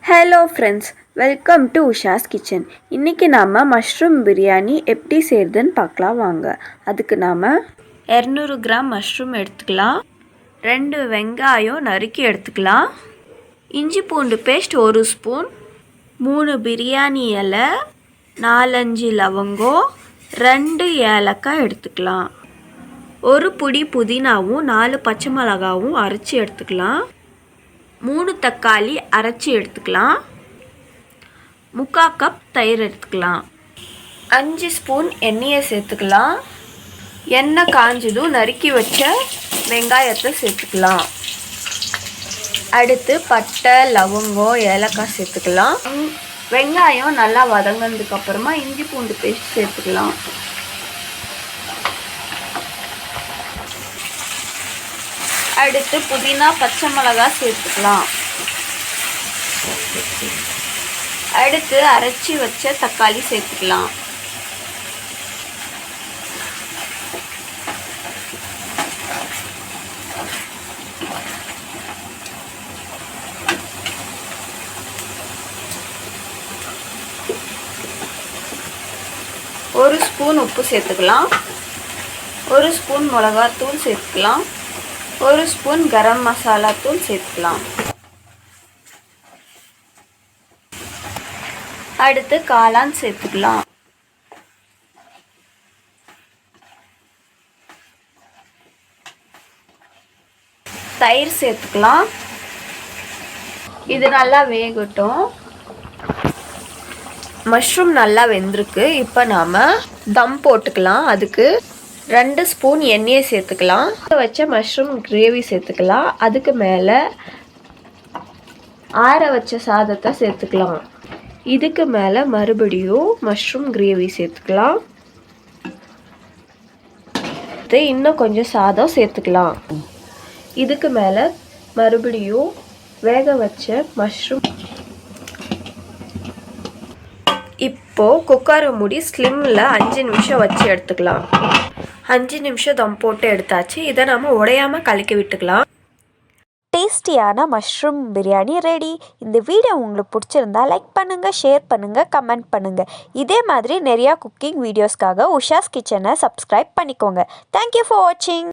Hello friends, welcome to Usha's kitchen. இன்றைக்கி நாம் mushroom biryani எப்படி செய்கிறதுன்னு பார்க்கலாம் வாங்க. அதுக்கு நாம் 200 கிராம் மஷ்ரூம் எடுத்துக்கலாம். 2 வெங்காயம் நறுக்கி எடுத்துக்கலாம். இஞ்சி பூண்டு பேஸ்ட் 1 ஸ்பூன், 3 பிரியாணி இலை, 4-5 லவங்கம், 2 ஏலக்காய் எடுத்துக்கலாம். ஒரு புடி புதினாவும் 4 பச்சை மிளகாவும் அரைச்சி எடுத்துக்கலாம். 3 தக்காளி அரைச்சி எடுத்துக்கலாம். 3/4 கப் தயிர் எடுத்துக்கலாம். 5 ஸ்பூன் எண்ணெயை சேர்த்துக்கலாம். எண்ணெய் காஞ்சதும் நறுக்கி வச்ச வெங்காயத்தை சேர்த்துக்கலாம். அடுத்து பட்டை, லவங்கம், ஏலக்காய் சேர்த்துக்கலாம். வெங்காயம் நல்லா வதங்கினதுக்கு அப்புறமா இஞ்சி பூண்டு பேஸ்ட் சேர்த்துக்கலாம். அடுத்து புதினா, பச்சை மிளகாய் சேர்த்துக்கலாம். அடுத்து அரைச்சி வச்ச தக்காளி சேர்த்துக்கலாம். ஒரு ஸ்பூன் உப்பு சேர்த்துக்கலாம். 1 ஸ்பூன் மிளகாத்தூள் சேர்த்துக்கலாம். 1 ஸ்பூன் கரம் மசாலா தூள் சேர்த்துக்கலாம். அடுத்து காளான் சேர்த்துக்கலாம். தயிர் சேர்த்துக்கலாம். இது நல்லா வேகட்டும். மஷ்ரூம் நல்லா வெந்திருக்கு. இப்போ நாம் தம் போட்டுக்கலாம். அதுக்கு 2 ஸ்பூன் எண்ணெயை சேர்த்துக்கலாம். வச்ச மஷ்ரூம் கிரேவி சேர்த்துக்கலாம். அதுக்கு மேலே ஆற வச்ச சாதத்தை சேர்த்துக்கலாம். இதுக்கு மேலே மறுபடியும் மஷ்ரூம் கிரேவி சேர்த்துக்கலாம். இன்னும் கொஞ்சம் சாதம் சேர்த்துக்கலாம். இதுக்கு மேலே மறுபடியும் வேக வச்ச மஷ்ரூம். இப்போது குக்கரை மூடி ஸ்லிம்மில் 5 நிமிஷம் வச்சு எடுத்துக்கலாம். 5 நிமிஷம் தம் போட்டு எடுத்தாச்சு. இதை நம்ம உடையாமல் கலக்கி விட்டுக்கலாம். டேஸ்டியான மஷ்ரூம் பிரியாணி ரெடி. இந்த வீடியோ உங்களுக்கு பிடிச்சிருந்தா லைக் பண்ணுங்கள், ஷேர் பண்ணுங்கள், கமெண்ட் பண்ணுங்கள். இதே மாதிரி நிறையா குக்கிங் வீடியோஸ்க்காக உஷாஸ் கிச்சனை சப்ஸ்கிரைப் பண்ணிக்கோங்க. தேங்க்யூ ஃபார் வாட்சிங்.